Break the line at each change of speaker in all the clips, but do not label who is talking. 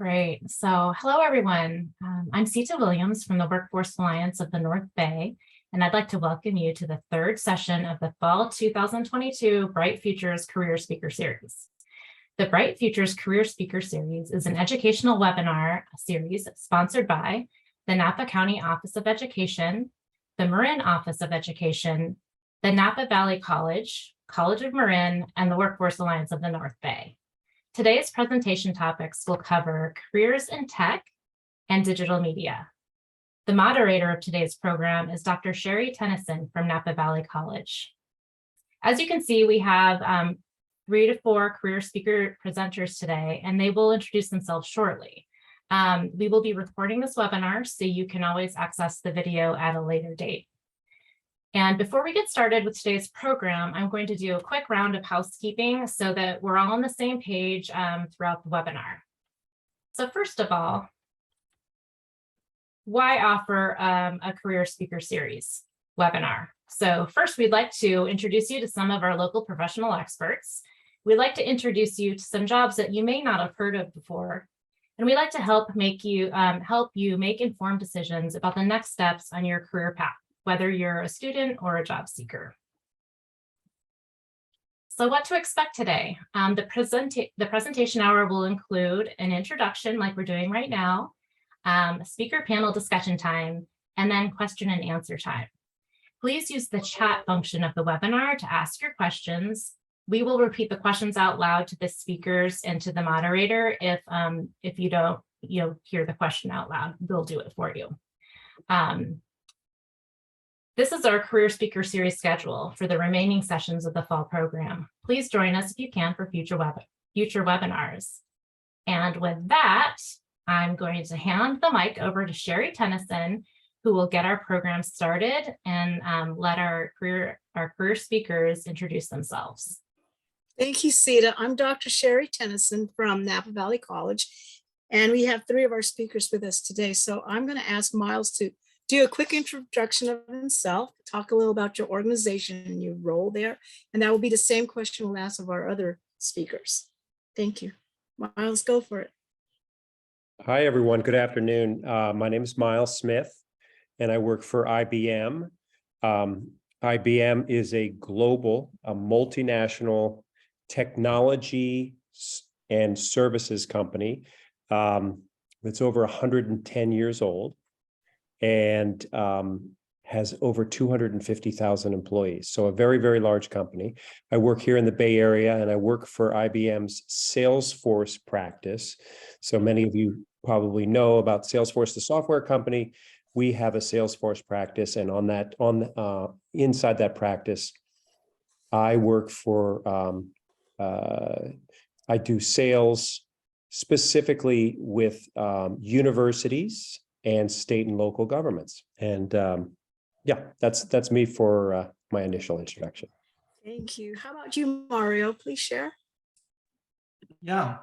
Great. So hello, everyone. I'm Sita Williams from the Workforce Alliance of the North Bay, and I'd like to welcome you to the third session of the Fall 2022 Bright Futures Career Speaker Series. The Bright Futures Career Speaker Series is an educational webinar series sponsored by the Napa County Office of Education, the Marin Office of Education, the Napa Valley College, College of Marin, and the Workforce Alliance of the North Bay. Today's presentation topics will cover careers in tech and digital media. The moderator of today's program is Dr. Sherry Tennyson from Napa Valley College. As you can see, we have 3 to 4 career speaker presenters today, and they will introduce themselves shortly. We will be recording this webinar, so you can always access the video at a later date. And before we get started with today's program, I'm going to do a quick round of housekeeping so that we're all on the same page throughout the webinar. So first of all, why offer a career speaker series webinar? So first, we'd like to introduce you to some of our local professional experts. We'd like to introduce you to some jobs that you may not have heard of before. And we'd like to help you make informed decisions about the next steps on your career path, whether you're a student or a job seeker. So what to expect today? The presentation hour will include an introduction like we're doing right now, speaker panel discussion time, and then question and answer time. Please use the chat function of the webinar to ask your questions. We will repeat the questions out loud to the speakers and to the moderator. If you don't hear the question out loud, we'll do it for you. This is our career speaker series schedule for the remaining sessions of the fall program. Please join us if you can for future webinars. And with that, I'm going to hand the mic over to Sherry Tennyson, who will get our program started and let our career speakers introduce themselves.
Thank you, Sita. I'm Dr. Sherry Tennyson from Napa Valley College, and we have 3 of our speakers with us today. So I'm going to ask Miles to do a quick introduction of himself, talk a little about your organization and your role there, and that will be the same question we'll ask of our other speakers. Thank you. Miles, go for it.
Hi, everyone. Good afternoon. My name is Miles Smith, and I work for IBM. IBM is a global, multinational technology and services company that's over 110 years old and has over 250,000 employees. So a very, very large company. I work here in the Bay Area, and I work for IBM's Salesforce practice. So many of you probably know about Salesforce, the software company. We have a Salesforce practice, and inside that practice, I work for, I do sales specifically with universities and state and local governments. And yeah, that's me for my initial introduction.
Thank you. How about you, Mario? Please share.
Yeah,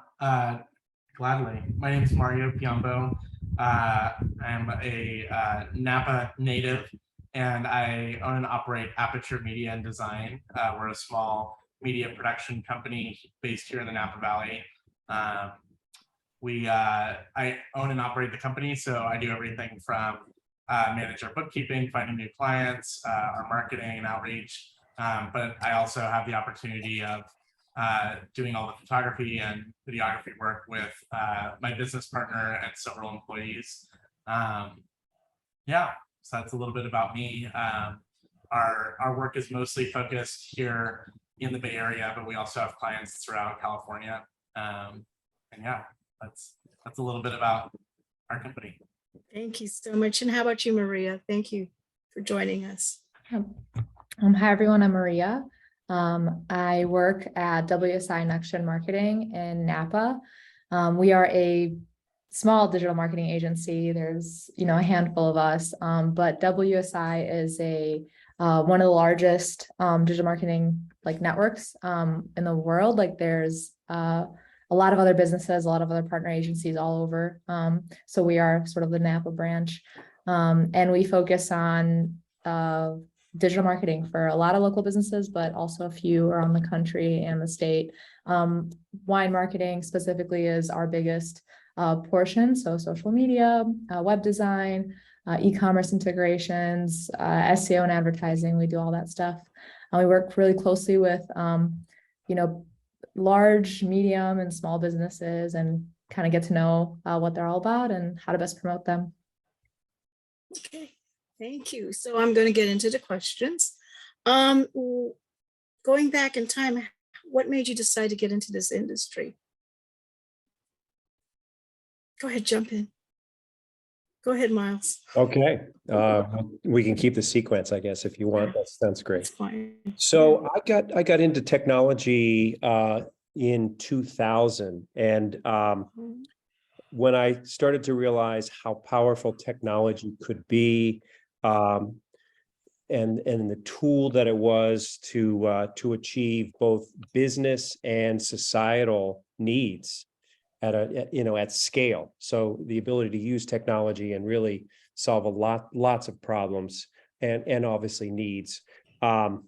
gladly. My name is Mario Piombo. I'm a Napa native, and I own and operate Aperture Media and Design. We're a small media production company based here in the Napa Valley. I own and operate the company, so I do everything from manage our bookkeeping, finding new clients, our marketing and outreach, but I also have the opportunity of doing all the photography and videography work with my business partner and several employees. Yeah, so that's a little bit about me. Our work is mostly focused here in the Bay Area, but we also have clients throughout California. And yeah, that's a little bit about our company.
Thank you so much. And how about you, Maria? Thank you for joining us.
Hi, everyone. I'm Maria. I work at WSI Next Gen Marketing in Napa. We are a small digital marketing agency. There's, a handful of us, but WSI is one of the largest digital marketing networks in the world. There's a lot of other businesses, a lot of other partner agencies all over. So we are sort of the Napa branch, and we focus on digital marketing for a lot of local businesses, but also a few around the country and the state. Wine marketing specifically is our biggest portion. So social media, web design, e-commerce integrations, SEO and advertising. We do all that stuff. And we work really closely with, large, medium, and small businesses, and kind of get to know what they're all about and how to best promote them.
Okay, thank you. So I'm going to get into the questions. Going back in time, what made you decide to get into this industry? Go ahead, jump in. Go ahead, Miles.
Okay, we can keep the sequence, I guess, if you want. That's great.
That's fine.
So I got into technology in 2000, and when I started to realize how powerful technology could be, and the tool that it was to achieve both business and societal needs at scale. So the ability to use technology and really solve lots of problems and obviously needs. And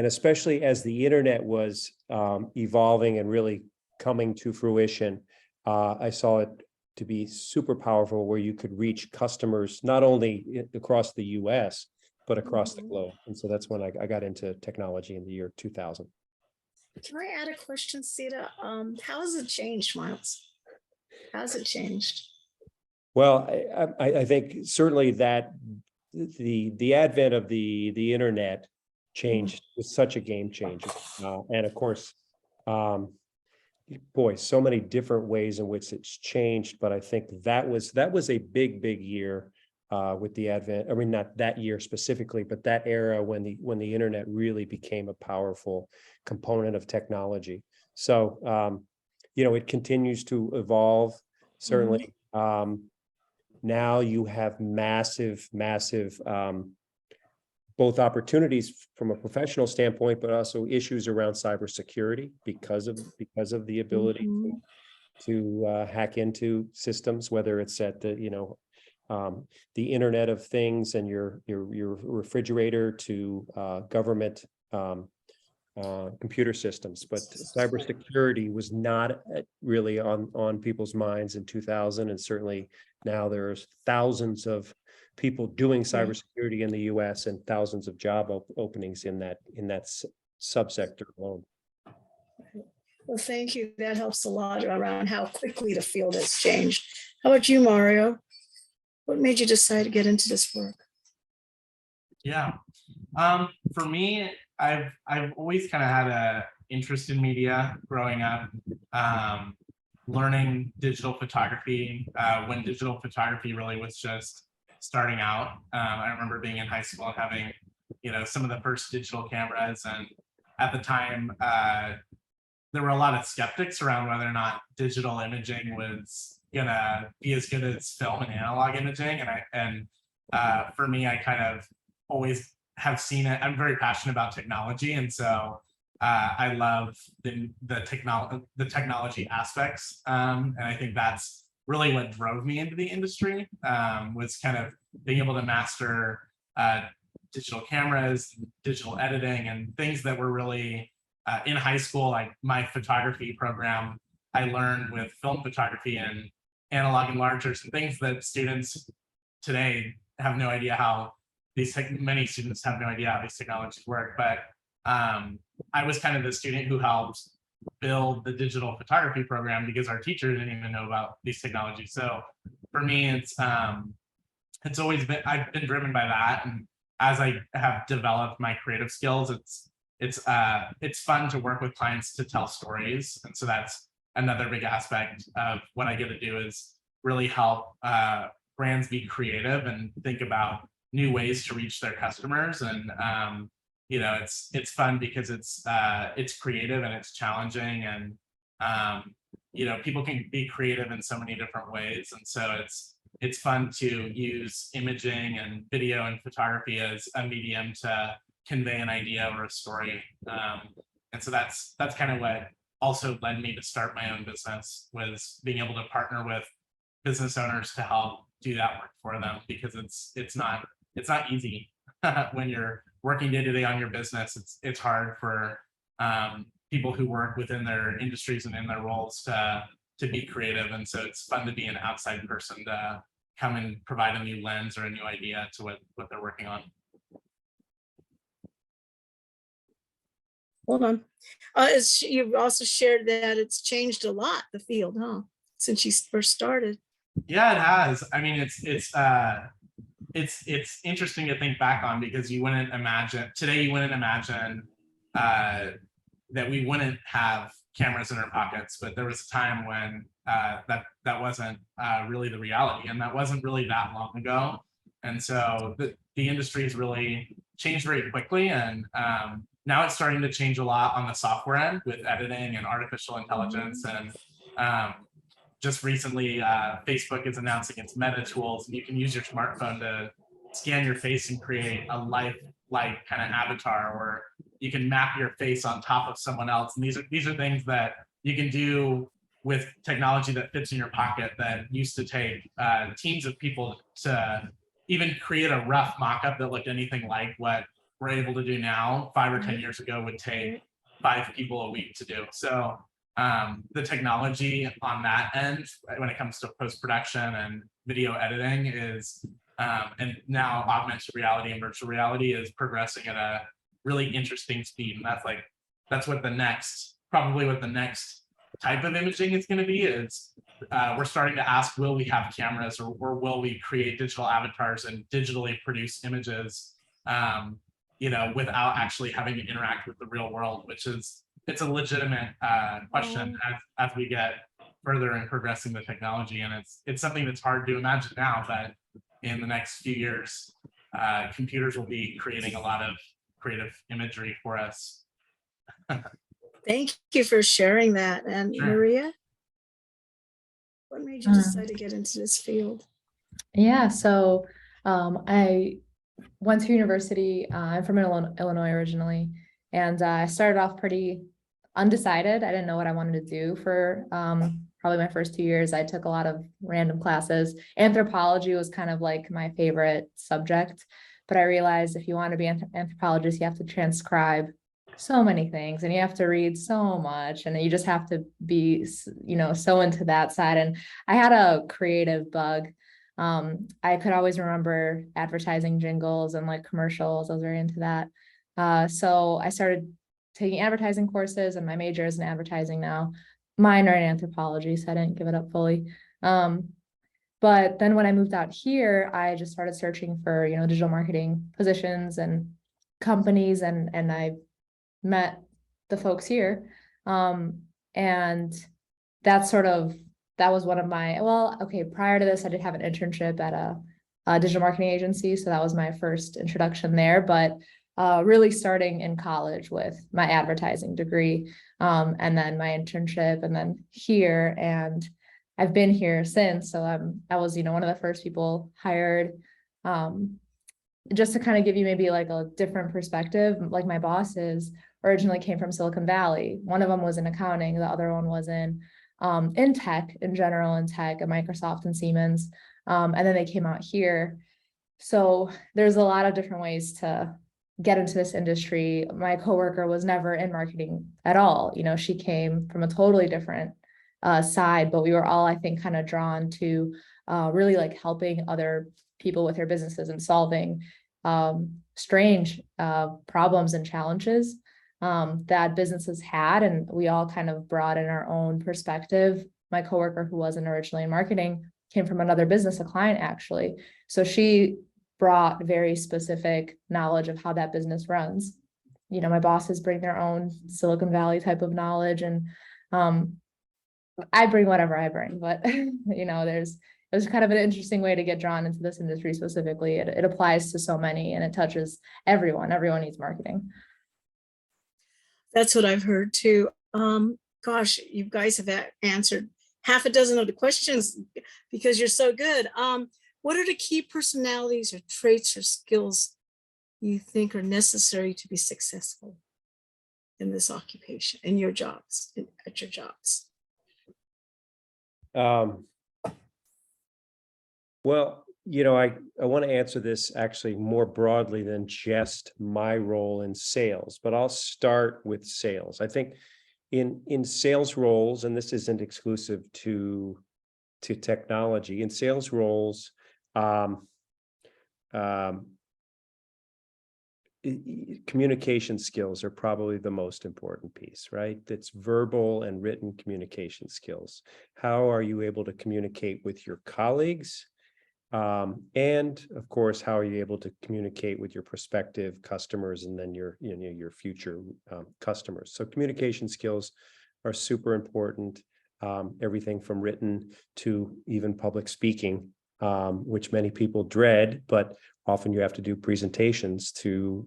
especially as the internet was evolving and really coming to fruition, I saw it to be super powerful, where you could reach customers not only across the US, but across the globe. And so that's when I got into technology in the year 2000.
Can I add a question, Sita? How has it changed, Miles? How's it changed?
Well, I think certainly that the advent of the internet changed, was such a game changer. And of course, boy, so many different ways in which it's changed. But I think that was a big year with the advent. I mean, not that year specifically, but that era when the internet really became a powerful component of technology. So, it continues to evolve. Certainly, now you have massive, both opportunities from a professional standpoint, but also issues around cybersecurity because of the ability to hack into systems, whether it's at the Internet of Things and your refrigerator to government computer systems. But cybersecurity was not really on people's minds in 2000, and certainly now there's thousands of people doing cybersecurity in the U.S. and thousands of job openings in that subsector alone.
Well, thank you. That helps a lot around how quickly the field has changed. How about you, Mario? What made you decide to get into this work?
Yeah, for me, I've always kind of had a interest in media growing up. Learning digital photography when digital photography really was just starting out. I remember being in high school and having, some of the first digital cameras, and at the time, there were a lot of skeptics around whether or not digital imaging was gonna be as good as film and analog imaging. And for me, I kind of always have seen it. I'm very passionate about technology, and so I love the technology aspects, and I think that's really what drove me into the industry, was kind of being able to master digital cameras, digital editing, and things that were really in high school. Like my photography program, I learned with film photography and analog enlargers and things that students today have no idea how many students have no idea how these technologies work. But I was kind of the student who helped build the digital photography program because our teachers didn't even know about these technologies. So for me, it's always been, I've been driven by that. And as I have developed my creative skills, it's fun to work with clients to tell stories. And so that's another big aspect of what I get to do, is really help brands be creative and think about new ways to reach their customers. And it's fun because it's creative and it's challenging, and people can be creative in so many different ways. And so it's fun to use imaging and video and photography as a medium to convey an idea or a story. And so that's kind of what also led me to start my own business, was being able to partner with business owners to help do that work for them, because it's not easy when you're working day to day on your business. It's hard for people who work within their industries and in their roles to to be creative. And so it's fun to be an outside person to come and provide a new lens or a new idea to what they're working on.
Hold on. You've also shared that it's changed a lot, the field, huh? Since you first started.
Yeah, it has. I mean, it's interesting to think back on, because you wouldn't imagine that we wouldn't have cameras in our pockets, but there was a time when that wasn't really the reality, and that wasn't really that long ago. And so the industry has really changed very quickly, and now it's starting to change a lot on the software end with editing and artificial intelligence. And just recently, Facebook is announcing its Meta tools, and you can use your smartphone to scan your face and create a life-like kind of avatar, or you can map your face on top of someone else. And these are things that you can do with technology that fits in your pocket, that used to take teams of people to even create a rough mock-up that looked anything like what we're able to do now. 5 or 10 years ago would take 5 people a week to do. So the technology on that end, when it comes to post-production and video editing, is and now augmented reality and virtual reality is progressing at a really interesting speed. And that's what the next type of imaging is going to be. Is we're starting to ask, will we have cameras, or will we create digital avatars and digitally produce images, without actually having to interact with the real world, which is, it's a legitimate question as we get further in progressing the technology. And it's something that's hard to imagine now, but in the next few years, computers will be creating a lot of creative imagery for us.
Thank you for sharing that. And
Sure.
Maria, what made you decide to get into this field?
Yeah, so I went to university. I'm from Illinois originally, and I started off pretty undecided. I didn't know what I wanted to do for probably my first 2 years. I took a lot of random classes. Anthropology was kind of like my favorite subject, but I realized if you want to be an anthropologist, you have to transcribe so many things, and you have to read so much, and you just have to be, so into that side. And I had a creative bug. I could always remember advertising jingles and like commercials. I was very into that. So I started taking advertising courses, and my major is in advertising now. Minor in anthropology, so I didn't give it up fully. But then when I moved out here, I just started searching for, digital marketing positions and companies, and I met the folks here. And that was one of my, prior to this, I did have an internship at a digital marketing agency. So that was my first introduction there, but really starting in college with my advertising degree, and then my internship, and then here, and I've been here since. So I was, one of the first people hired. Just to kind of give you maybe like a different perspective, like my bosses originally came from Silicon Valley. One of them was in accounting, the other one was in tech in general, in tech at Microsoft and Siemens. And then they came out here. So there's a lot of different ways to get into this industry. My coworker was never in marketing at all. She came from a totally different side, but we were all, I think, kind of drawn to really like helping other people with their businesses and solving strange problems and challenges that businesses had. And we all kind of brought in our own perspective. My coworker, who wasn't originally in marketing, came from another business, a client actually. So she brought very specific knowledge of how that business runs. My bosses bring their own Silicon Valley type of knowledge, and I bring whatever I bring, but it was kind of an interesting way to get drawn into this industry specifically. It applies to so many, and it touches everyone. Everyone needs marketing.
That's what I've heard too. Gosh, you guys have answered half a dozen of the questions because you're so good. What are the key personalities or traits or skills you think are necessary to be successful in this occupation, in your jobs, at your jobs?
Well, I want to answer this actually more broadly than just my role in sales, but I'll start with sales. I think in sales roles, and this isn't exclusive to technology, in sales roles, communication skills are probably the most important piece, right? That's verbal and written communication skills. How are you able to communicate with your colleagues? And of course, how are you able to communicate with your prospective customers and then your future customers? So communication skills are super important. Everything from written to even public speaking, which many people dread, but often you have to do presentations to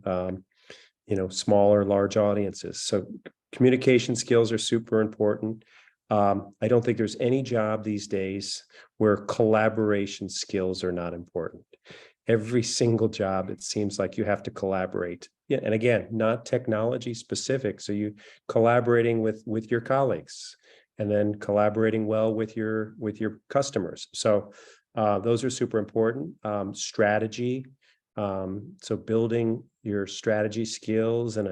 small or large audiences. So communication skills are super important. I don't think there's any job these days where collaboration skills are not important. Every single job, it seems like you have to collaborate. Yeah, and again, not technology specific. So you collaborating with your colleagues, and then collaborating well with your customers. So those are super important. Strategy. So building your strategy skills and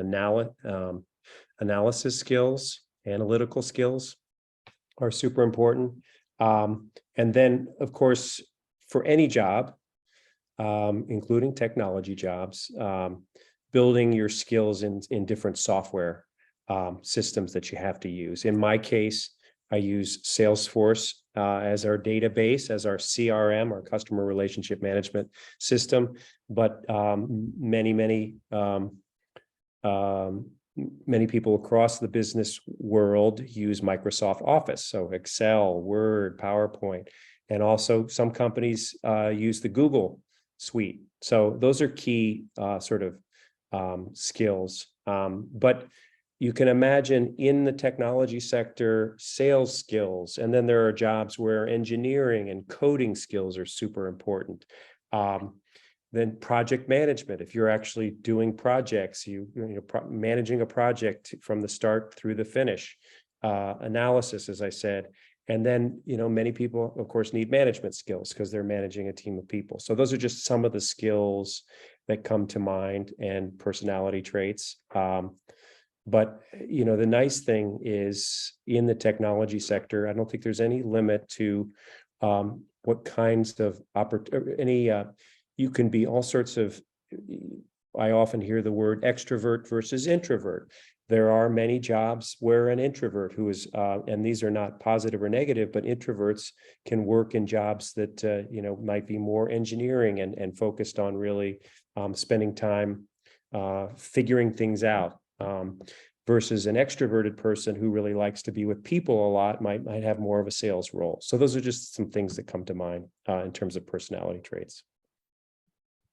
analysis skills, analytical skills are super important. And then, of course, for any job, including technology jobs, building your skills in different software systems that you have to use. In my case, I use Salesforce as our database, as our CRM, our customer relationship management system. But many people across the business world use Microsoft Office, so Excel, Word, PowerPoint, and also some companies use the Google suite. So those are key skills. But you can imagine in the technology sector, sales skills, and then there are jobs where engineering and coding skills are super important. Then project management, if you're actually doing projects, managing a project from the start through the finish, analysis, as I said. And then, many people, of course, need management skills because they're managing a team of people. So those are just some of the skills that come to mind and personality traits. But, the nice thing is in the technology sector, I don't think there's any limit to what kinds of you can be all sorts of, I often hear the word extrovert versus introvert. There are many jobs where an introvert who is, and these are not positive or negative, but introverts can work in jobs that, might be more engineering and focused on really spending time figuring things out. Versus an extroverted person who really likes to be with people a lot might have more of a sales role. So those are just some things that come to mind in terms of personality traits.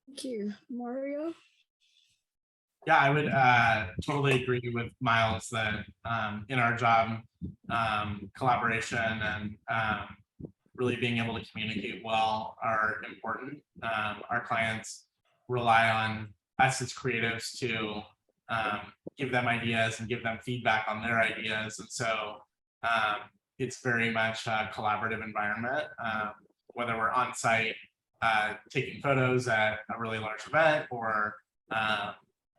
Thank you. Mario?
Yeah, I would totally agree with Miles that in our job, collaboration and really being able to communicate well are important. Our clients rely on us as creatives to give them ideas and give them feedback on their ideas. And so it's very much a collaborative environment, whether we're on site taking photos at a really large event or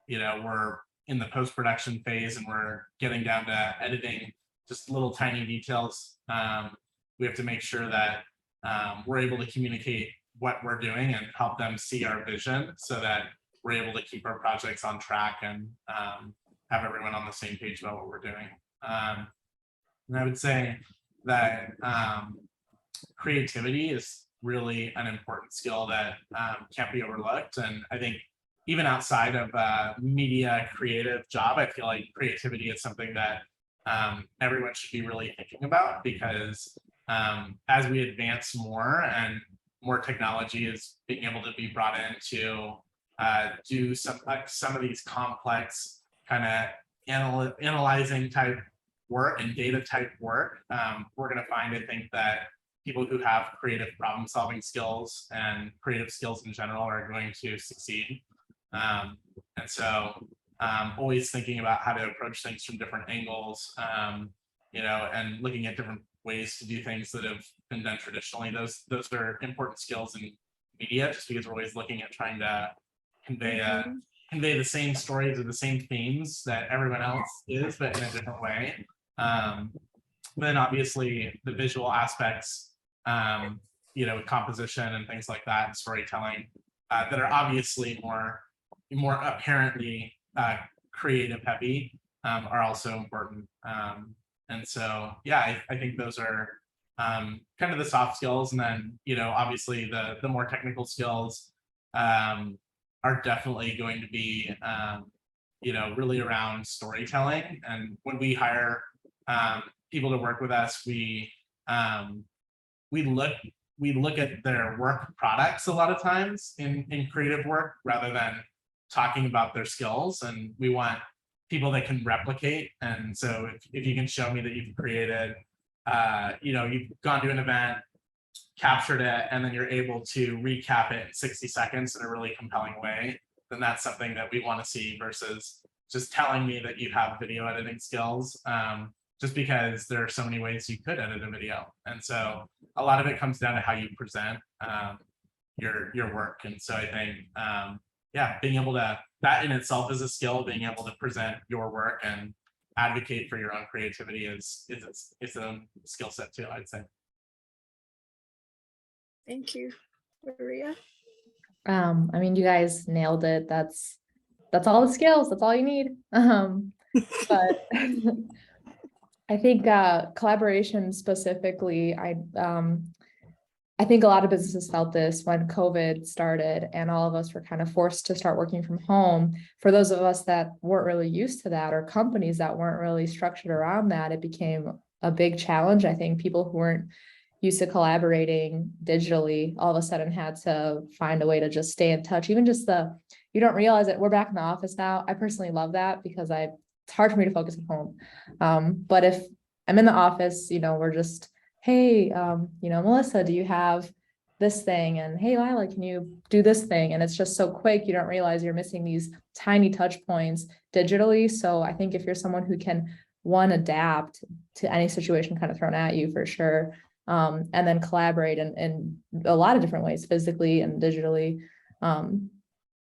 we're in the post-production phase and we're getting down to editing just little tiny details. We have to make sure that we're able to communicate what we're doing and help them see our vision so that we're able to keep our projects on track and have everyone on the same page about what we're doing. And I would say that creativity is really an important skill that can't be overlooked. And I think even outside of a media creative job, I feel like creativity is something that everyone should be really thinking about, because as we advance more and more technology is being able to be brought in to do some of these complex kind of analyzing type work and data type work, we're going to find, I think, that people who have creative problem solving skills and creative skills in general are going to succeed. And so always thinking about how to approach things from different angles, and looking at different ways to do things that have been done traditionally. Those are important skills in media, just because we're always looking at trying to convey the same stories or the same themes that everyone else is, but in a different way. Then obviously the visual aspects, composition and things like that, and storytelling that are obviously more apparently creative heavy are also important. And so, yeah, I think those are kind of the soft skills, and then obviously the more technical skills are definitely going to be really around storytelling. And when we hire people to work with us, we look at their work products a lot of times in creative work rather than talking about their skills, and we want people that can replicate. And so if you can show me that you've created, you've gone to an event, captured it, and then you're able to recap it in 60 seconds in a really compelling way, then that's something that we want to see versus just telling me that you have video editing skills, just because there are so many ways you could edit a video. And so a lot of it comes down to how you present your work. And so I think, being able to, that in itself is a skill, being able to present your work and advocate for your own creativity is a skill set too, I'd say.
Thank you, Maria.
I mean, you guys nailed it. That's all the skills. That's all you need. But I think collaboration specifically, I think a lot of businesses felt this when COVID started and all of us were kind of forced to start working from home. For those of us that weren't really used to that, or companies that weren't really structured around that, it became a big challenge. I think people who weren't used to collaborating digitally all of a sudden had to find a way to just stay in touch. Even just you don't realize it. We're back in the office now. I personally love that because it's hard for me to focus at home. But if I'm in the office, we're just, hey, Melissa, do you have this thing? And hey, Lila, can you do this thing? And it's just so quick. You don't realize you're missing these tiny touch points digitally. So I think if you're someone who can, one, adapt to any situation kind of thrown at you, for sure. And then collaborate in a lot of different ways, physically and digitally. And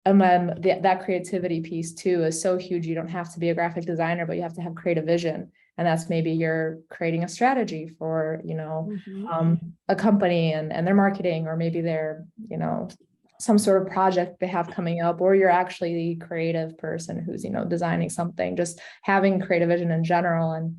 then that creativity piece too is so huge. You don't have to be a graphic designer, but you have to have creative vision. And that's maybe you're creating a strategy for, a company and their marketing, or maybe they're, some sort of project they have coming up, or you're actually the creative person who's, designing something, just having creative vision in general and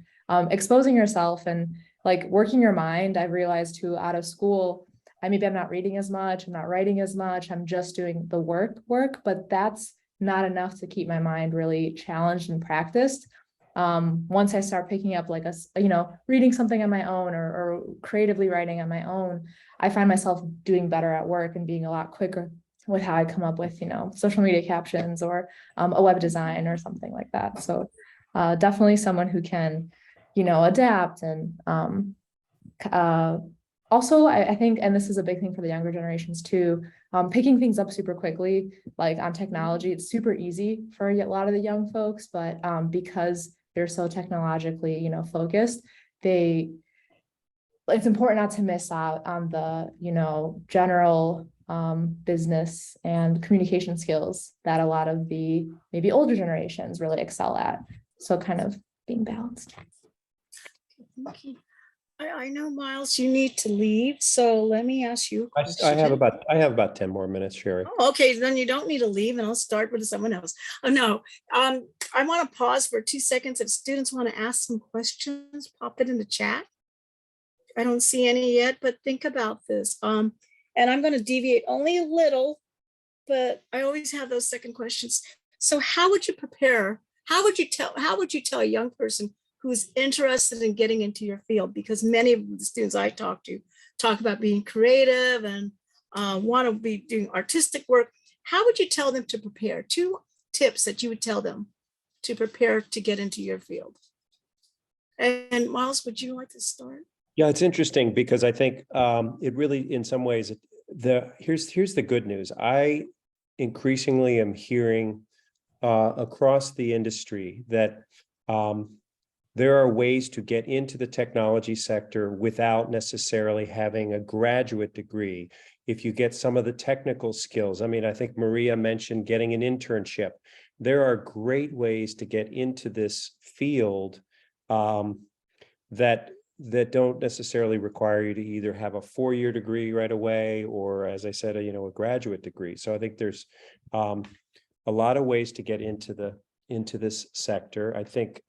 exposing yourself and like working your mind. I've realized too, out of school, I'm not reading as much, I'm not writing as much, I'm just doing the work, but that's not enough to keep my mind really challenged and practiced. Once I start picking up like reading something on my own or creatively writing on my own, I find myself doing better at work and being a lot quicker with how I come up with, social media captions or a web design or something like that. So definitely someone who can, adapt and also, I think, and this is a big thing for the younger generations too, picking things up super quickly, like on technology. It's super easy for a lot of the young folks, but because they're so technologically, focused, it's important not to miss out on the, general business and communication skills that a lot of the maybe older generations really excel at. So kind of being balanced.
Thank you. I know, Miles, you need to leave, so let me ask you a question.
I have about 10 more minutes, Sherry.
Oh, okay, then you don't need to leave, and I'll start with someone else. Oh, no, I want to pause for 2 seconds. If students want to ask some questions, pop it in the chat. I don't see any yet, but think about this. And I'm going to deviate only a little, but I always have those second questions. So how would you prepare? How would you tell a young person who's interested in getting into your field? Because many of the students I talk to talk about being creative and want to be doing artistic work. How would you tell them to prepare? 2 tips that you would tell them to prepare to get into your field. And Miles, would you like to start?
Yeah, it's interesting because I think it really, in some ways, here's the good news. I increasingly am hearing across the industry that there are ways to get into the technology sector without necessarily having a graduate degree. If you get some of the technical skills, I think Maria mentioned getting an internship. There are great ways to get into this field that don't necessarily require you to either have a 4-year degree right away, or as I said, a graduate degree. So I think there's a lot of ways to get into this sector. I think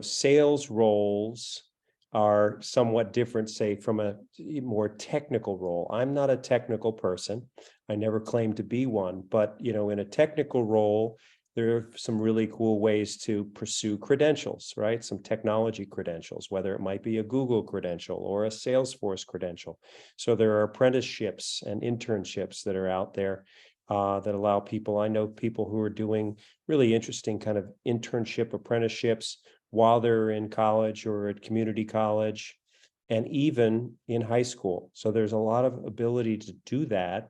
sales roles are somewhat different, say, from a more technical role. I'm not a technical person. I never claimed to be one, but in a technical role, there are some really cool ways to pursue credentials, right? Some technology credentials, whether it might be a Google credential or a Salesforce credential. So there are apprenticeships and internships that are out there that allow people. I know people who are doing really interesting kind of internship apprenticeships while they're in college or at community college, and even in high school. So there's a lot of ability to do that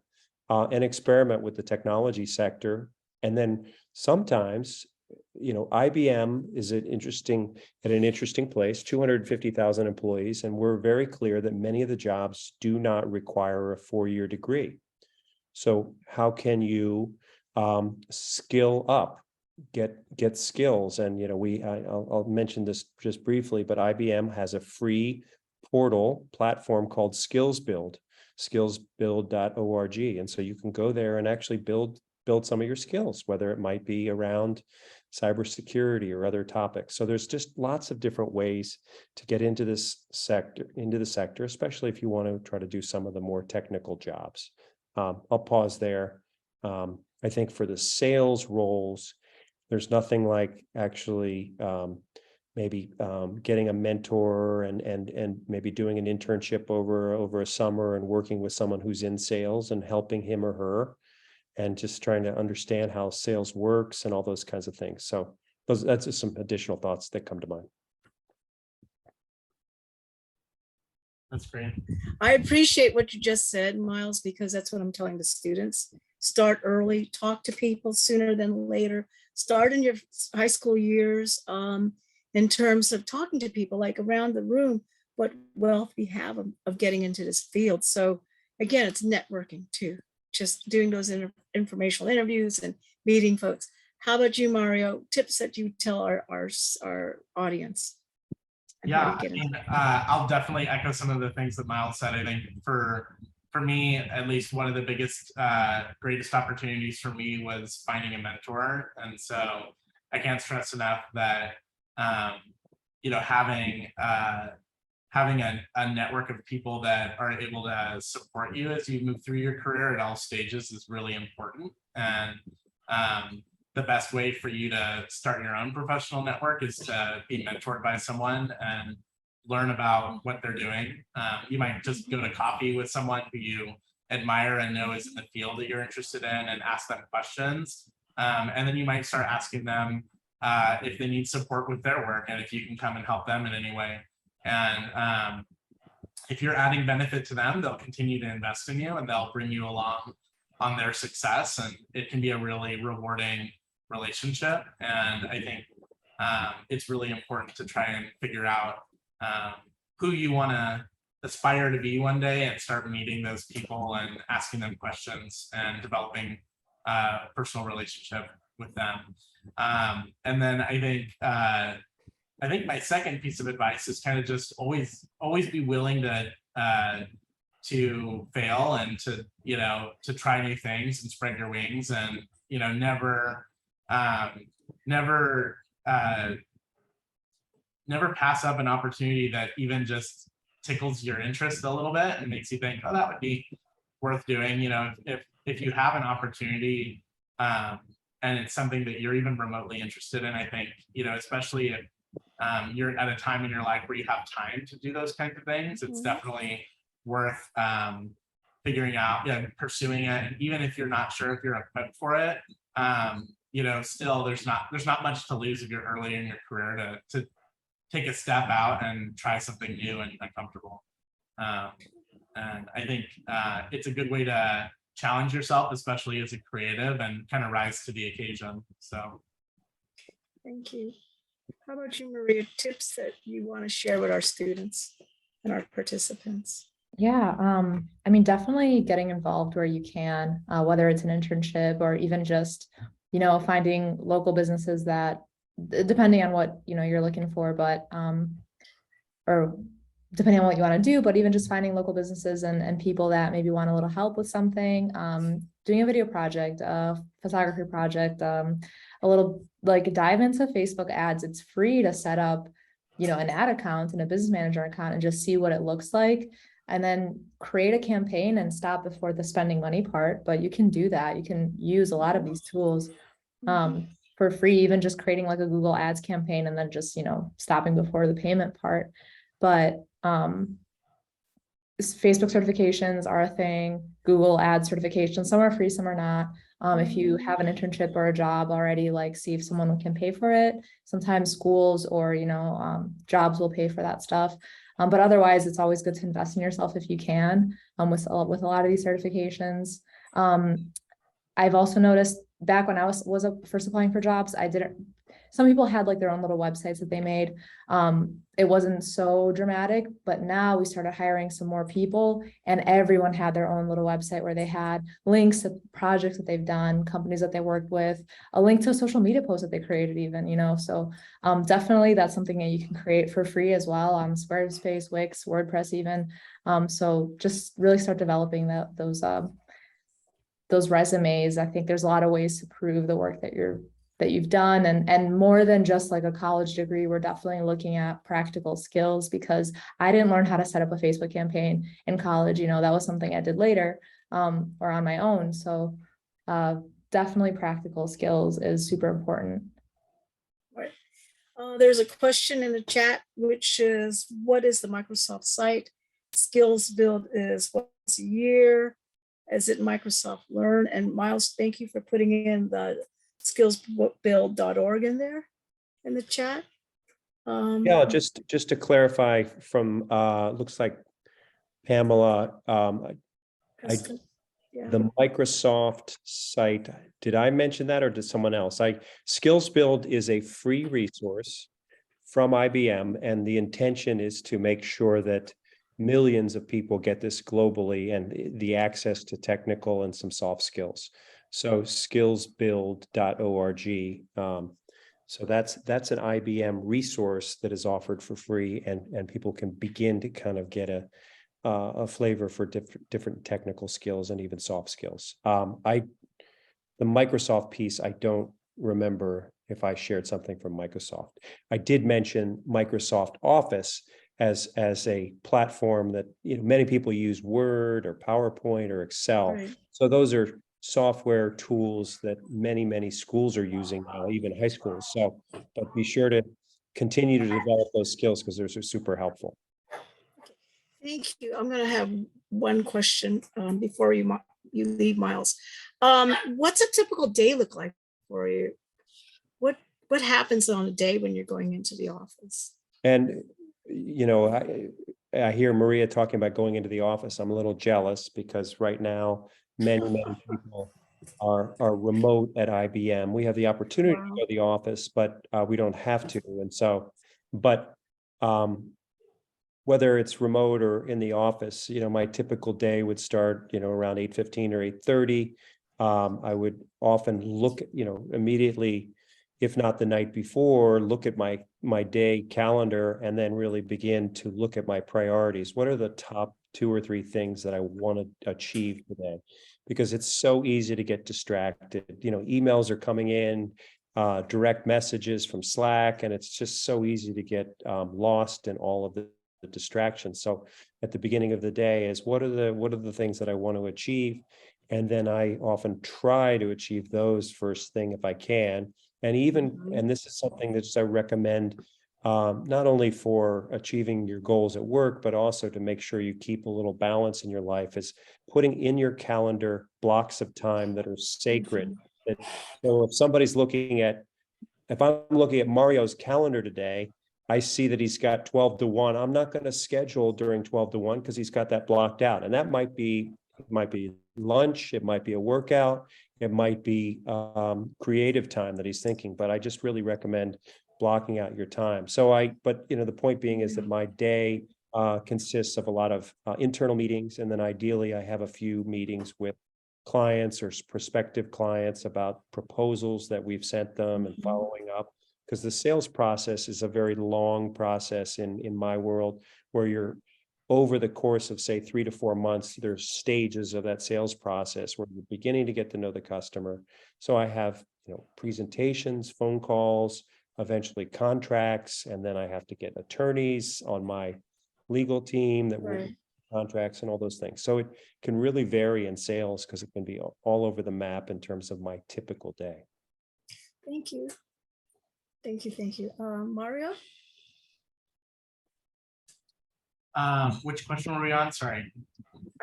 and experiment with the technology sector. And then sometimes, IBM is at an interesting place, 250,000 employees, and we're very clear that many of the jobs do not require a 4-year degree. So how can you skill up, get skills? And I'll mention this just briefly, but IBM has a free portal platform called skillsbuild, skillsbuild.org. And so you can go there and actually build some of your skills, whether it might be around cybersecurity or other topics. So there's just lots of different ways to get into the sector, especially if you want to try to do some of the more technical jobs. I'll pause there. I think for the sales roles, there's nothing like actually maybe getting a mentor and maybe doing an internship over a summer and working with someone who's in sales and helping him or her, and just trying to understand how sales works and all those kinds of things. So that's just some additional thoughts that come to mind.
That's great.
I appreciate what you just said, Miles, because that's what I'm telling the students. Start early, talk to people sooner than later. Start in your high school years in terms of talking to people, like around the room, what wealth we have of getting into this field. So again, it's networking too, just doing those informational interviews and meeting folks. How about you, Mario? Tips that you tell our audience?
Yeah, I'll definitely echo some of the things that Miles said. I think for me, at least, one of the biggest, greatest opportunities for me was finding a mentor. And so I can't stress enough that, having a network of people that are able to support you as you move through your career at all stages is really important. And the best way for you to start your own professional network is to be mentored by someone and learn about what they're doing. You might just go to coffee with someone who you admire and know is in the field that you're interested in and ask them questions. And then you might start asking them if they need support with their work and if you can come and help them in any way. And if you're adding benefit to them, they'll continue to invest in you and they'll bring you along on their success. And it can be a really rewarding relationship. And I think it's really important to try and figure out who you want to aspire to be one day and start meeting those people and asking them questions and developing a personal relationship with them. And then I think my second piece of advice is kind of just always be willing to fail and to try new things and spread your wings, and never pass up an opportunity that even just tickles your interest a little bit and makes you think, oh, that would be worth doing. If you have an opportunity and it's something that you're even remotely interested in, I think, especially if you're at a time in your life where you have time to do those kinds of things, it's definitely worth figuring out, pursuing it. And even if you're not sure if you're equipped for it, still there's not much to lose if you're early in your career to take a step out and try something new and uncomfortable. And I think it's a good way to challenge yourself, especially as a creative, and kind of rise to the occasion. So
thank you. How about you, Maria? Tips that you want to share with our students and our participants?
Yeah, definitely getting involved where you can, whether it's an internship or even just, finding local businesses that depending on what, you're looking for, but, or depending on what you want to do, but even just finding local businesses and people that maybe want a little help with something, doing a video project, a photography project, a little like dive into Facebook ads. It's free to set up, an ad account and a business manager account and just see what it looks like. And then create a campaign and stop before the spending money part. But you can do that. You can use a lot of these tools for free, even just creating like a Google Ads campaign and then just, stopping before the payment part. But Facebook certifications are a thing, Google ad certifications, some are free, some are not. If you have an internship or a job already, like see if someone can pay for it. Sometimes schools or, jobs will pay for that stuff. But otherwise, it's always good to invest in yourself if you can, with a lot of these certifications. I've also noticed back when I was first applying for jobs, some people had like their own little websites that they made. It wasn't so dramatic, but now we started hiring some more people and everyone had their own little website where they had links to projects that they've done, companies that they worked with, a link to a social media post that they created even, so definitely that's something that you can create for free as well on Squarespace, Wix, WordPress even. So just really start developing those resumes. I think there's a lot of ways to prove the work that you've done, and more than just like a college degree, we're definitely looking at practical skills, because I didn't learn how to set up a Facebook campaign in college. That was something I did later, or on my own. So definitely practical skills is super important.
Right. There's a question in the chat, which is, what is the Microsoft site? Skills Build is once a year. Is it Microsoft Learn? And Miles, thank you for putting in the skillsbuild.org in there in the chat.
Yeah, just to clarify from looks like Pamela,
yeah.
the Microsoft site, did I mention that or did someone else? Skills Build is a free resource from IBM, and the intention is to make sure that millions of people get this globally and the access to technical and some soft skills. So skillsbuild.org. So that's an IBM resource that is offered for free, and people can begin to kind of get a flavor for different technical skills and even soft skills. The Microsoft piece, I don't remember if I shared something from Microsoft. I did mention Microsoft Office as a platform that many people use Word or PowerPoint or Excel.
Right.
So those are software tools that many schools are using now, even high schools. So, but be sure to continue to develop those skills because those are super helpful.
Thank you. I'm going to have one question before you leave, Miles. What's a typical day look like for you? What happens on a day when you're going into the office?
And I hear Maria talking about going into the office. I'm a little jealous because right now many people are remote at IBM. We have the opportunity to go to the office, but we don't have to. And so, but whether it's remote or in the office, my typical day would start, around 8:15 or 8:30. I would often look, immediately, if not the night before, look at my day calendar and then really begin to look at my priorities. What are the top 2 or 3 things that I want to achieve today? Because it's so easy to get distracted. Emails are coming in, direct messages from Slack, and it's just so easy to get lost in all of the distractions. So at the beginning of the day is what are the things that I want to achieve? And then I often try to achieve those first thing if I can. And and this is something that I recommend not only for achieving your goals at work, but also to make sure you keep a little balance in your life, is putting in your calendar blocks of time that are sacred. So if I'm looking at Mario's calendar today, I see that he's got 12 to 1. I'm not going to schedule during 12 to 1 because he's got that blocked out. And that might be lunch, it might be a workout, it might be creative time that he's thinking, but I just really recommend blocking out your time. But the point being is that my day consists of a lot of internal meetings, and then ideally I have a few meetings with clients or prospective clients about proposals that we've sent them and following up. because the sales process is a very long process in my world, where you're over the course of, say, 3 to 4 months, there's stages of that sales process where you're beginning to get to know the customer. So I have, presentations, phone calls, eventually contracts, and then I have to get attorneys on my legal team that will
Right.
contracts and all those things. So it can really vary in sales because it can be all over the map in terms of my typical day.
Thank you. Thank you. Thank you. Mario?
Which question were we on? Sorry.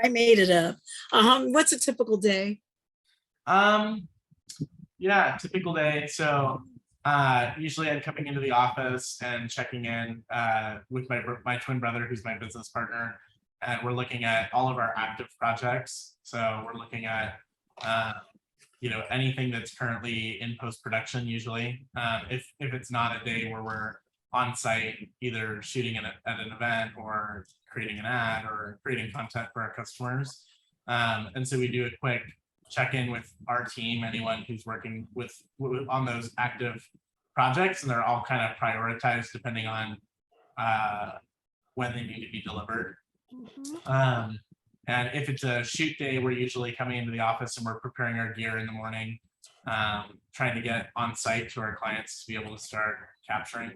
I made it up. What's a typical day?
Yeah, typical day. So usually I'm coming into the office and checking in with my twin brother, who's my business partner, and we're looking at all of our active projects. So we're looking at anything that's currently in post-production usually. If it's not a day where we're on site, either shooting at an event or creating an ad or creating content for our customers. And so we do a quick check-in with our team, anyone who's working on those active projects, and they're all kind of prioritized depending on when they need to be delivered. And if it's a shoot day, we're usually coming into the office and we're preparing our gear in the morning, trying to get on site to our clients to be able to start capturing.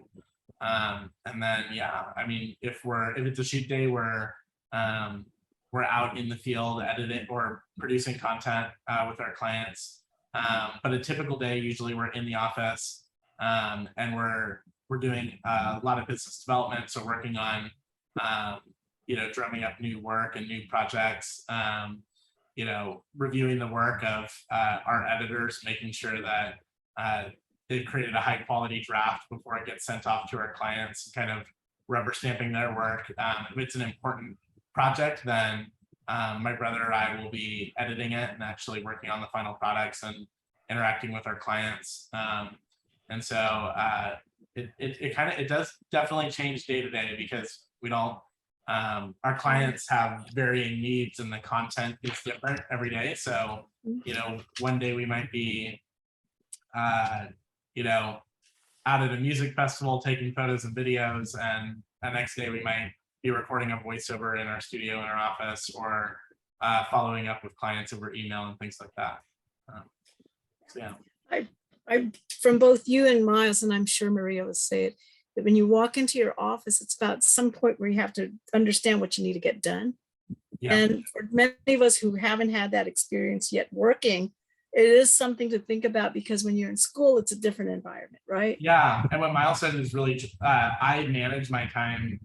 And then, yeah, I mean, if it's a shoot day, we're out in the field editing or producing content with our clients. But a typical day, usually we're in the office and we're doing a lot of business development. So working on, drumming up new work and new projects, reviewing the work of our editors, making sure that they've created a high quality draft before it gets sent off to our clients, kind of rubber stamping their work. If it's an important project, then my brother and I will be editing it and actually working on the final products and interacting with our clients. And so it does definitely change day to day, because we don't, our clients have varying needs and the content is different every day. So, one day we might be, out at a music festival taking photos and videos, and the next day we might be recording a voiceover in our studio in our office, or following up with clients over email and things like that. So yeah.
I from both you and Miles, and I'm sure Maria will say it, that when you walk into your office, it's about some point where you have to understand what you need to get done.
Yeah.
And for many of us who haven't had that experience yet working, it is something to think about, because when you're in school, it's a different environment, right?
Yeah, and what Miles said is really, I manage my time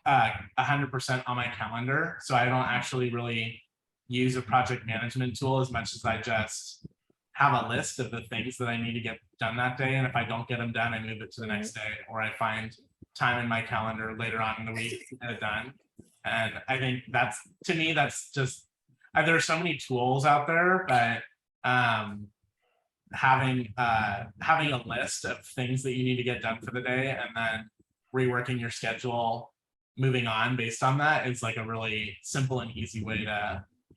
100% on my calendar. So I don't actually really use a project management tool as much as I just have a list of the things that I need to get done that day. And if I don't get them done, I move it to the next day, or I find time in my calendar later on in the week to get it done. And I think to me, that's just, there are so many tools out there, but having a list of things that you need to get done for the day and then reworking your schedule, moving on based on that, is like a really simple and easy way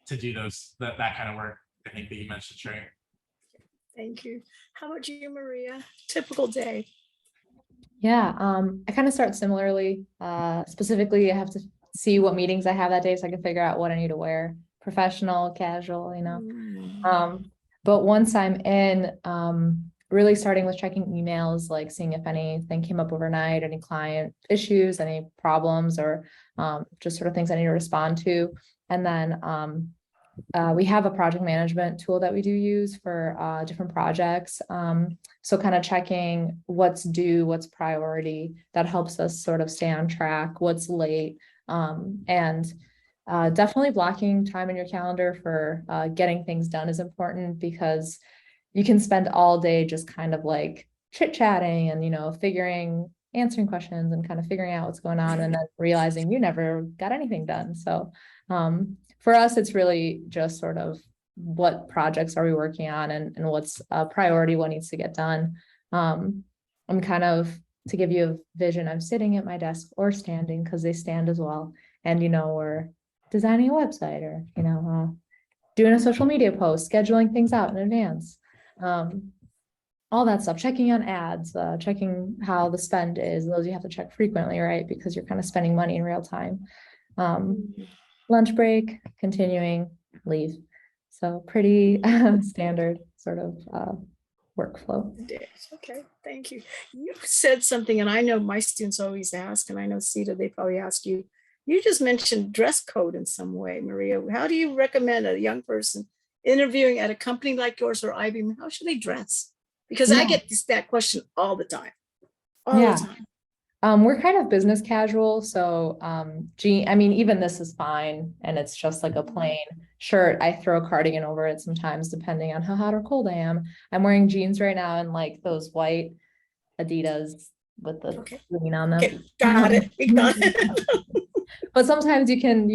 to do that kind of work, I think, that you mentioned, Sherry.
Thank you. How about you, Maria? Typical day.
Yeah, I kind of start similarly. Specifically, I have to see what meetings I have that day so I can figure out what I need to wear, professional, casual, But once I'm in, really starting with checking emails, like seeing if anything came up overnight, any client issues, any problems, or just sort of things I need to respond to. And then we have a project management tool that we do use for different projects. So kind of checking what's due, what's priority, that helps us sort of stay on track, what's late, and definitely blocking time in your calendar for getting things done is important, because you can spend all day just kind of like chit-chatting and, answering questions and kind of figuring out what's going on, and then realizing you never got anything done. So for us, it's really just sort of what projects are we working on and what's a priority, what needs to get done. I'm kind of, to give you a vision, I'm sitting at my desk or standing, because they stand as well. And, we're designing a website, or, doing a social media post, scheduling things out in advance. all that stuff, checking on ads, checking how the spend is, those you have to check frequently, right? Because you're kind of spending money in real time. Lunch break, continuing, leave. So pretty standard sort of workflow.
Okay, thank you. You said something, and I know my students always ask, and I know Sita, they probably ask you. You just mentioned dress code in some way, Maria. How do you recommend a young person interviewing at a company like yours or IBM? How should they dress? Because I get that question all the time. All the time.
We're kind of business casual, so I mean, even this is fine, and it's just like a plain shirt. I throw a cardigan over it sometimes, depending on how hot or cold I am. I'm wearing jeans right now and like those white Adidas with the green on them.
Okay, got it. We got it.
But sometimes you can,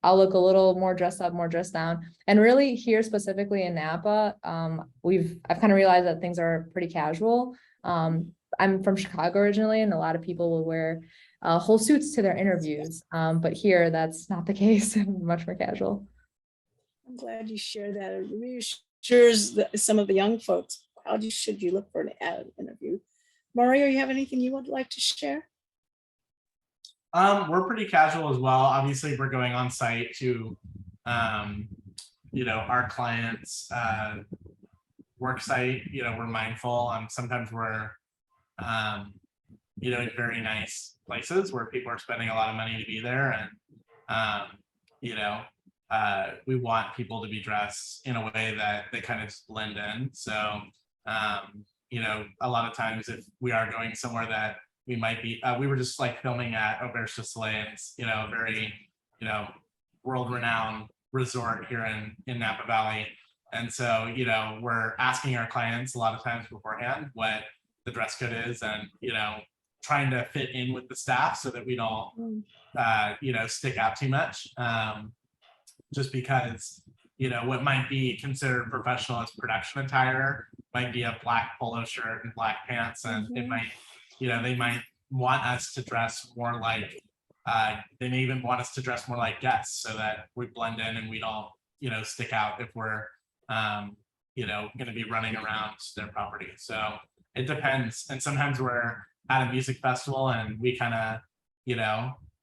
I'll look a little more dressed up, more dressed down. And really here specifically in Napa, I've kind of realized that things are pretty casual. I'm from Chicago originally, and a lot of people will wear whole suits to their interviews. But here that's not the case, much more casual.
I'm glad you shared that. It reassures some of the young folks. How should you look for an ad interview? Mario, you have anything you would like to share?
We're pretty casual as well. Obviously, we're going on site to, our clients' work site. We're mindful. Sometimes we're, in very nice places where people are spending a lot of money to be there, and we want people to be dressed in a way that they kind of blend in. So, a lot of times if we are going somewhere that we might be, we were just like filming at Auberge du Soleil, and it's, a very, world-renowned resort here in Napa Valley. And so, we're asking our clients a lot of times beforehand what the dress code is, and, trying to fit in with the staff so that we don't, stick out too much. Just because, what might be considered professional as production attire might be a black polo shirt and black pants, and it might, they might want us to dress more like, they may even want us to dress more like guests so that we blend in and we don't, stick out if we're, going to be running around their property. So it depends. And sometimes we're at a music festival and we kind of,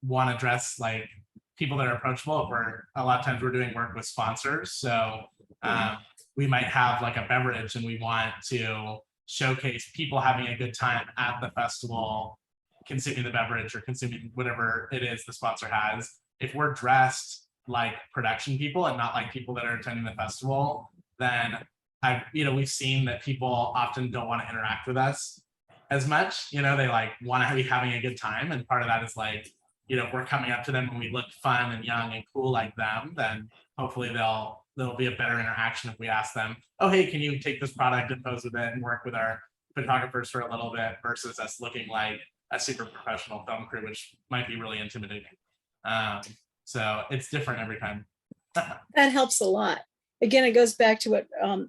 want to dress like people that are approachable. A lot of times we're doing work with sponsors. So we might have like a beverage and we want to showcase people having a good time at the festival, consuming the beverage or consuming whatever it is the sponsor has. If we're dressed like production people and not like people that are attending the festival, then we've seen that people often don't want to interact with us as much. They like want to be having a good time, and part of that is like, if we're coming up to them and we look fun and young and cool like them, then hopefully there'll be a better interaction if we ask them, oh, hey, can you take this product and pose with it and work with our photographers for a little bit, versus us looking like a super professional film crew, which might be really intimidating. So it's different every time.
That helps a lot. Again, it goes back to what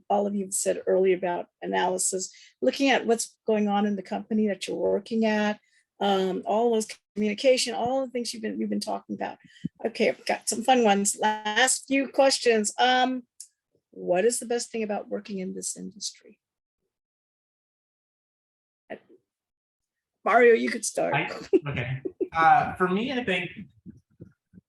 all of you said earlier about analysis, looking at what's going on in the company that you're working at, all those communication, all the things we've been talking about. Okay, I've got some fun ones. Last few questions. What is the best thing about working in this industry? Mario, you could start.
Okay. For me, I think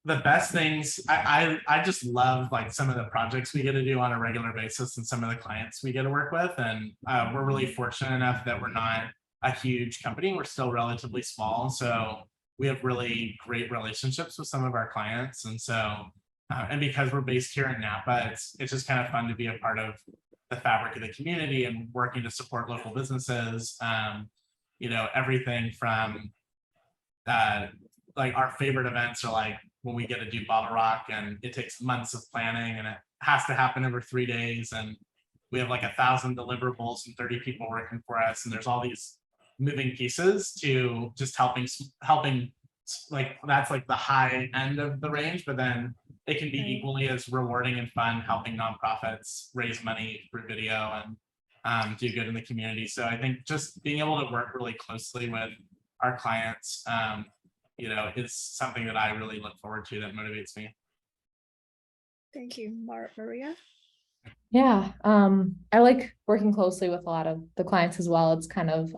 the best things, I just love like some of the projects we get to do on a regular basis and some of the clients we get to work with. And we're really fortunate enough that we're not a huge company. We're still relatively small. So we have really great relationships with some of our clients. And so, and because we're based here in Napa, it's just kind of fun to be a part of the fabric of the community and working to support local businesses. Everything from like our favorite events are like when we get to do Bottle Rock, and it takes months of planning and it has to happen over 3 days. And we have like 1,000 deliverables and 30 people working for us. And there's all these moving pieces to just helping, like that's like the high end of the range, but then it can be equally as rewarding and fun helping nonprofits raise money through video and do good in the community. So I think just being able to work really closely with our clients, is something that I really look forward to, that motivates me.
Thank you, Maria.
Yeah, I like working closely with a lot of the clients as well. It's kind of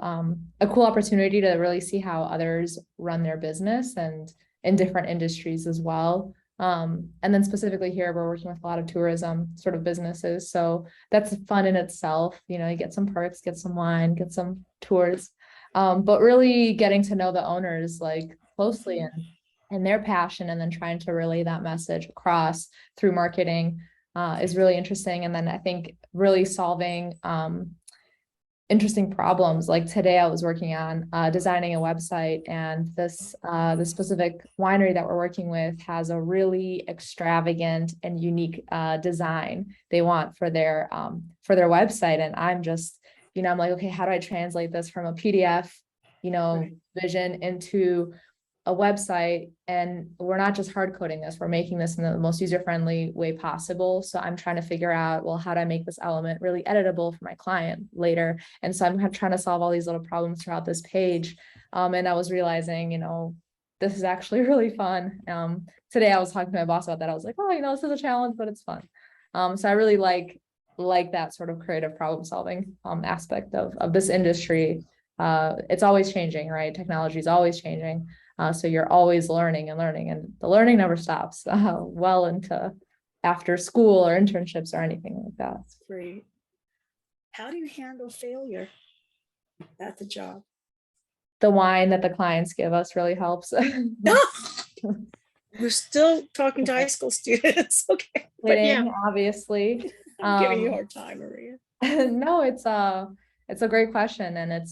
a cool opportunity to really see how others run their business and in different industries as well. And then specifically here, we're working with a lot of tourism sort of businesses. So that's fun in itself. You know, you get some perks, get some wine, get some tours. But really getting to know the owners like closely and their passion, and then trying to relay that message across through marketing is really interesting. And then I think really solving interesting problems. Like today I was working on designing a website, and the specific winery that we're working with has a really extravagant and unique design they want for their website. And I'm just, I'm like, okay, how do I translate this from a PDF,
Right.
vision into a website? And we're not just hard coding this, we're making this in the most user-friendly way possible. So I'm trying to figure out, well, how do I make this element really editable for my client later? And so I'm trying to solve all these little problems throughout this page. And I was realizing, this is actually really fun. Today I was talking to my boss about that. I was like, oh, this is a challenge, but it's fun. So I really like that sort of creative problem solving aspect of this industry. It's always changing, right? Technology is always changing. So you're always learning and learning, and the learning never stops well into after school or internships or anything like that.
That's great. How do you handle failure at the job?
The wine that the clients give us really helps.
We're still talking to high school students. Okay. But yeah,
Kidding, obviously.
I'm giving you a hard time, Maria.
No, it's a great question, and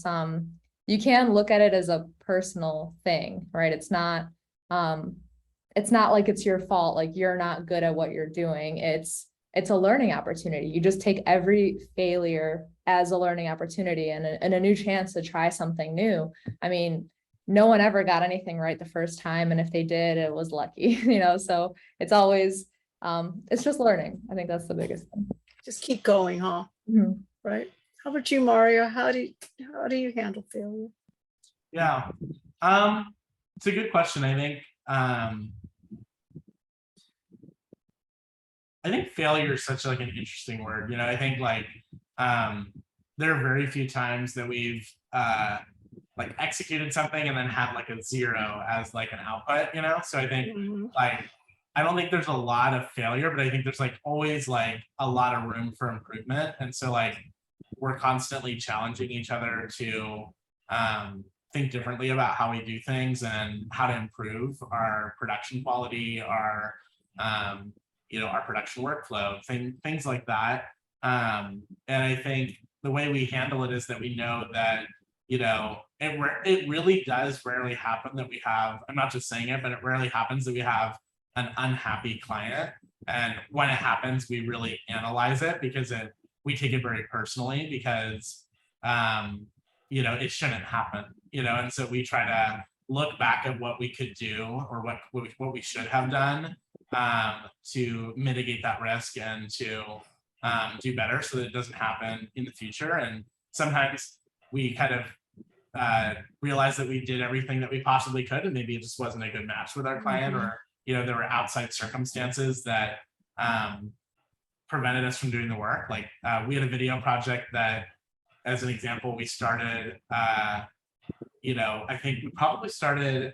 you can look at it as a personal thing, right? It's not like it's your fault, like you're not good at what you're doing. It's a learning opportunity. You just take every failure as a learning opportunity and a new chance to try something new. I mean, no one ever got anything right the first time, and if they did, it was lucky, so it's always it's just learning. I think that's the biggest thing.
Just keep going, huh?
Mhm.
Right. How about you, Mario? How do you handle failure?
Yeah. It's a good question. I think failure is such like an interesting word. I think there are very few times that we've like executed something and then had like a 0 as like an output, So I think
Mhm.
I don't think there's a lot of failure, but I think there's like always like a lot of room for improvement. And so we're constantly challenging each other to think differently about how we do things and how to improve our production quality, our production workflow, things like that. And I think the way we handle it is that we know that, it really does rarely happen that we have, I'm not just saying it, but it rarely happens that we have an unhappy client. And when it happens, we really analyze it because we take it very personally because, it shouldn't happen, and so we try to look back at what we could do or what we should have done to mitigate that risk and to do better so that it doesn't happen in the future. And sometimes we kind of realize that we did everything that we possibly could, and maybe it just wasn't a good match with our client, or there were outside circumstances that prevented us from doing the work. Like we had a video project that, as an example, we started. I think we probably started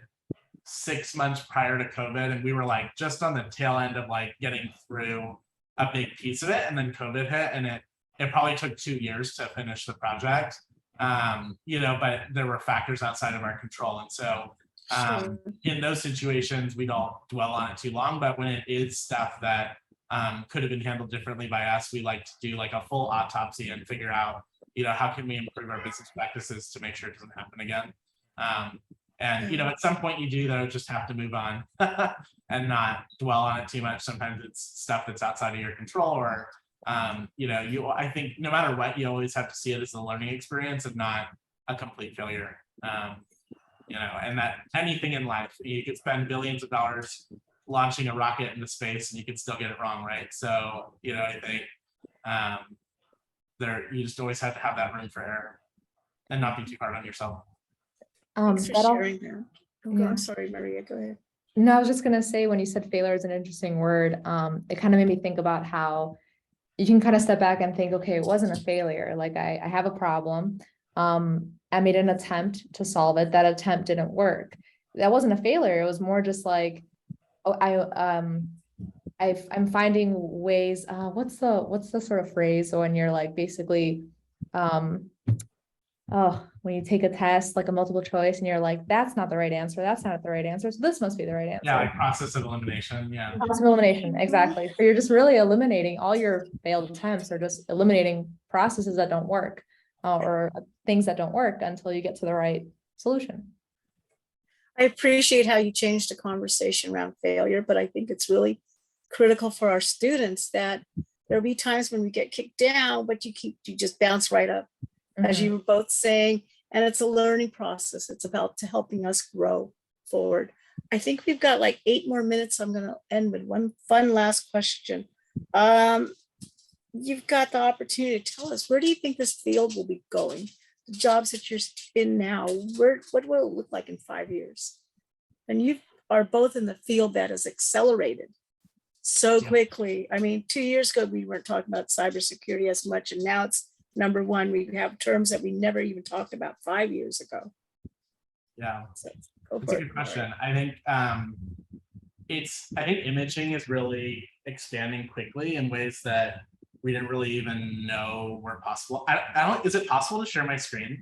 6 months prior to COVID, and we were like just on the tail end of like getting through a big piece of it, and then COVID hit, and it probably took 2 years to finish the project. But there were factors outside of our control, and so
Sure.
in those situations we don't dwell on it too long. But when it is stuff that could have been handled differently by us, we like to do like a full autopsy and figure out, how can we improve our business practices to make sure it doesn't happen again. And at some point you do though just have to move on and not dwell on it too much. Sometimes it's stuff that's outside of your control, or I think no matter what, you always have to see it as a learning experience and not a complete failure. And that anything in life, you could spend billions of dollars launching a rocket into space and you could still get it wrong, right? So, I think you just always have to have that room for error and not be too hard on yourself.
Thanks for sharing that.
Yeah.
I'm sorry, Maria, go ahead.
No, I was just gonna say, when you said failure is an interesting word, it kind of made me think about how you can kind of step back and think, okay, it wasn't a failure. Like I have a problem. I made an attempt to solve it. That attempt didn't work. That wasn't a failure. It was more just like, oh, I'm finding ways, what's the sort of phrase when you're like basically, when you take a test, like a multiple choice, and you're like, that's not the right answer. That's not the right answer. So this must be the right answer.
Yeah, like process of elimination. Yeah.
Process of elimination, exactly. So you're just really eliminating all your failed attempts, or just eliminating processes that don't work, or things that don't work until you get to the right solution.
I appreciate how you changed the conversation around failure, but I think it's really critical for our students that there'll be times when we get kicked down, but you just bounce right up, as you were both saying, and it's a learning process. It's about helping us grow forward. I think we've got like 8 more minutes. I'm going to end with one fun last question. You've got the opportunity to tell us, where do you think this field will be going? The jobs that you're in now, what will it look like in 5 years? And you are both in the field that has accelerated so quickly. I mean, 2 years ago, we weren't talking about cybersecurity as much, and now it's number one. We have terms that we never even talked about 5 years ago.
Yeah,
So,
that's a good question. I think imaging is really expanding quickly in ways that we didn't really even know were possible. I don't, is it possible to share my screen?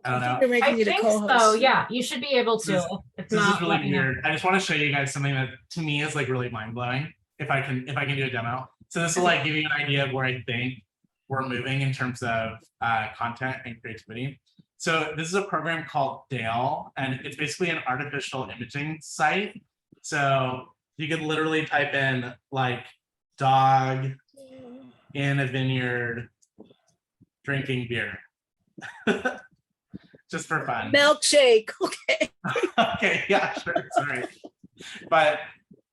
I don't know.
I think so. Yeah, you should be able to. If
This
not,
is really
let me know.
weird. I just want to show you guys something that to me is like really mind blowing. If I can do a demo. So this will like give you an idea of where I think we're moving in terms of content and creativity. So this is a program called Dale, and it's basically an artificial imaging site. So you could literally type in like dog in a vineyard drinking beer. Just for fun.
Milkshake. Okay.
Okay, yeah, sure. Sorry. But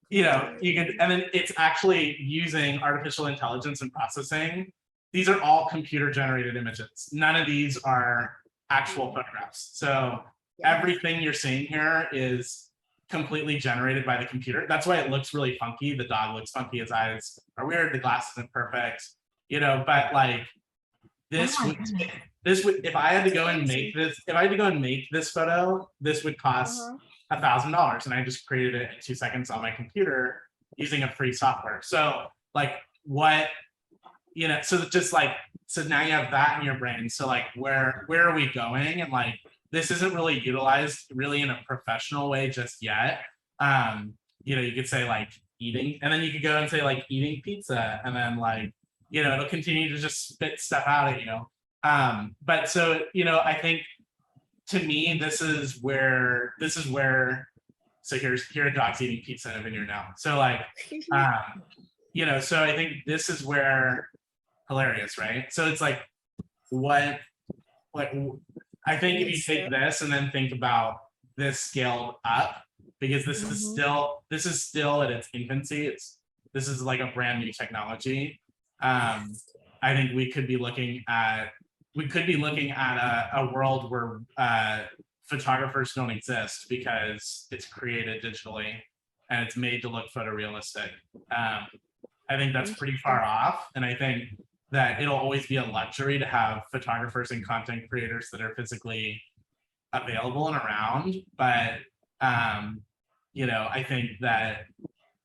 you know, you can, and then it's actually using artificial intelligence and processing. These are all computer generated images. None of these are actual photographs. So everything you're seeing here is completely generated by the computer. That's why it looks really funky. The dog looks funky, his eyes are weird, the glass isn't perfect, you know, but like this would, if I had to go and make this, photo, this would cost $1,000, and I just created it in 2 seconds on my computer using a free software. So like what, you know, so just like, so now you have that in your brain. So like, where are we going? And like, this isn't really utilized really in a professional way just yet. You know, you could say like eating, and then you could go and say like eating pizza, and then like, you know, it'll continue to just spit stuff out at you. But so, you know, I think to me, this is where, so here a dog's eating pizza in a vineyard now. So like, you know, so I think this is where, hilarious, right? So it's like, what, like, I think if you take this and then think about this scaled up, because this is still at its infancy. This is like a brand new technology. I think we could be looking at a world where photographers don't exist because it's created digitally and it's made to look photorealistic. I think that's pretty far off, and I think that it'll always be a luxury to have photographers and content creators that are physically available and around. But you know, I think that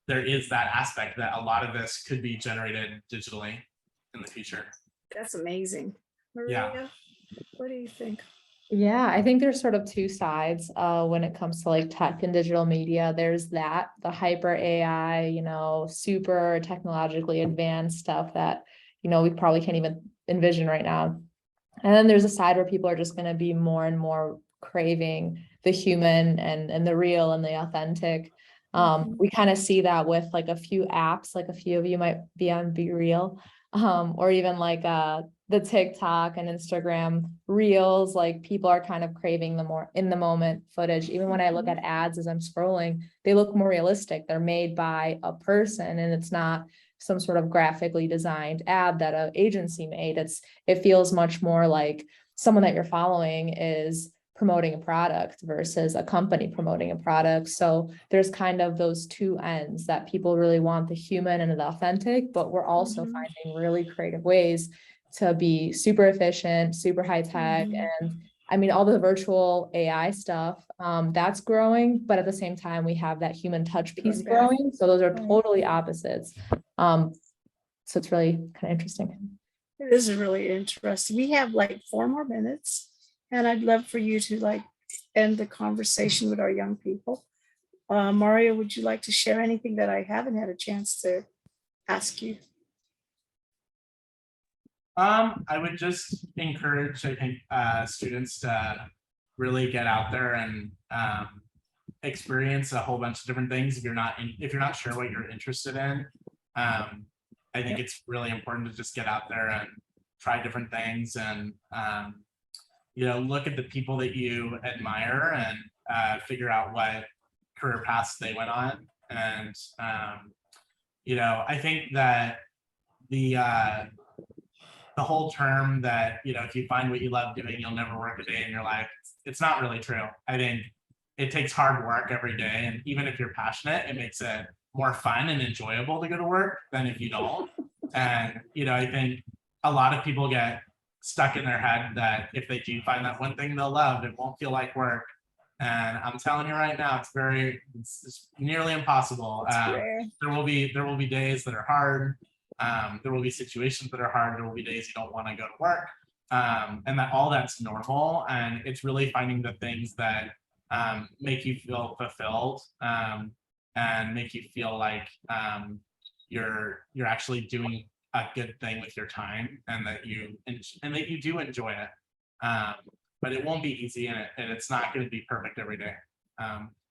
there is that aspect that a lot of this could be generated digitally in the future.
That's amazing. Maria, what do you think?
Yeah, I think there's sort of two sides when it comes to like tech and digital media. There's that, the hyper AI, you know, super technologically advanced stuff that, you know, we probably can't even envision right now. And then there's a side where people are just going to be more and more craving the human and the real and the authentic. We kind of see that with like a few apps, like a few of you might be on Be Real, or even like the TikTok and Instagram reels. Like people are kind of craving the more in the moment footage. Even when I look at ads as I'm scrolling, they look more realistic. They're made by a person, and it's not some sort of graphically designed ad that an agency made. It feels much more like someone that you're following is promoting a product versus a company promoting a product. So there's kind of those two ends that people really want the human and the authentic, but we're also
Mhm.
finding really creative ways to be super efficient, super high tech.
Mhm.
And I mean, all the virtual AI stuff, that's growing, but at the same time, we have that human touch piece
Going back.
growing. So those are
Right.
totally opposites. So it's really kind of interesting.
It is really interesting. We have like 4 more minutes, and I'd love for you to like end the conversation with our young people. Mario, would you like to share anything that I haven't had a chance to ask you?
I would just encourage, I think, students to really get out there and experience a whole bunch of different things. If you're not sure what you're interested in, I think it's really important to just get out there and try different things and look at the people that you admire and figure out what career paths they went on. And I think that the whole term that, if you find what you love doing, you'll never work a day in your life. It's not really true. I think it takes hard work every day. And even if you're passionate, it makes it more fun and enjoyable to go to work than if you don't. And, I think a lot of people get stuck in their head that if they do find that one thing they'll love, it won't feel like work. And I'm telling you right now, it's nearly impossible.
Rare.
There will be days that are hard. There will be situations that are hard. There will be days you don't want to go to work, and that's normal. And it's really finding the things that make you feel fulfilled and make you feel like you're actually doing a good thing with your time, and that you do enjoy it. But it won't be easy, and it's not going to be perfect every day.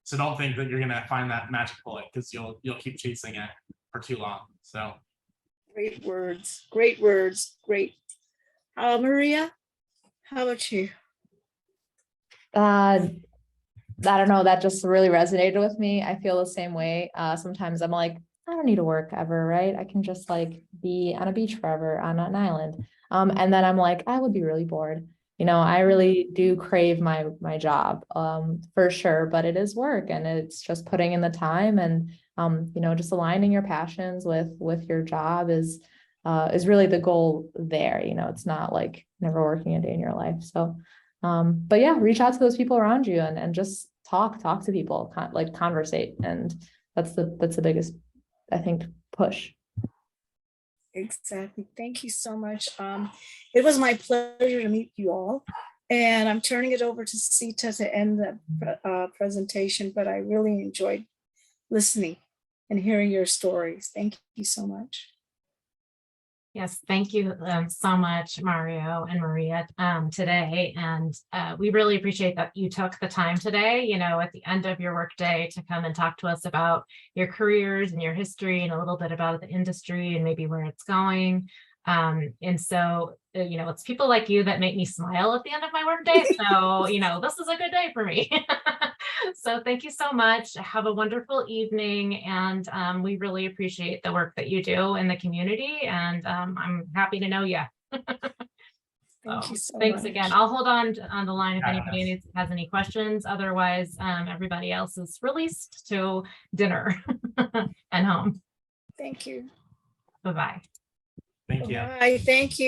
So don't think that you're going to find that magic bullet, because you'll keep chasing it for too long. So.
Great words, great words, great. Maria, how about you?
I don't know, that just really resonated with me. I feel the same way. Sometimes I'm like, I don't need to work ever, right? I can just like be on a beach forever on an island. And then I'm like, I would be really bored. I really do crave my job, for sure, but it is work, and it's just putting in the time, and just aligning your passions with your job is really the goal there. It's not like never working a day in your life. So, but yeah, reach out to those people around you and just talk to people, conversate. And that's the biggest, I think, push.
Exactly. Thank you so much. It was my pleasure to meet you all. And I'm turning it over to Sita to end the presentation, but I really enjoyed listening and hearing your stories. Thank you so much.
Yes, thank you so much, Mario and Maria, today. And we really appreciate that you took the time today, at the end of your workday, to come and talk to us about your careers and your history, and a little bit about the industry and maybe where it's going. And so, it's people like you that make me smile at the end of my workday. So, this is a good day for me. So thank you so much. Have a wonderful evening. And we really appreciate the work that you do in the community. And I'm happy to know you.
Thank you so
Thanks
much.
again. I'll hold on the line if
Yes.
anybody has any questions. Otherwise, everybody else is released to dinner and home.
Thank you.
Bye-bye.
Thank you.
Bye. Thank you.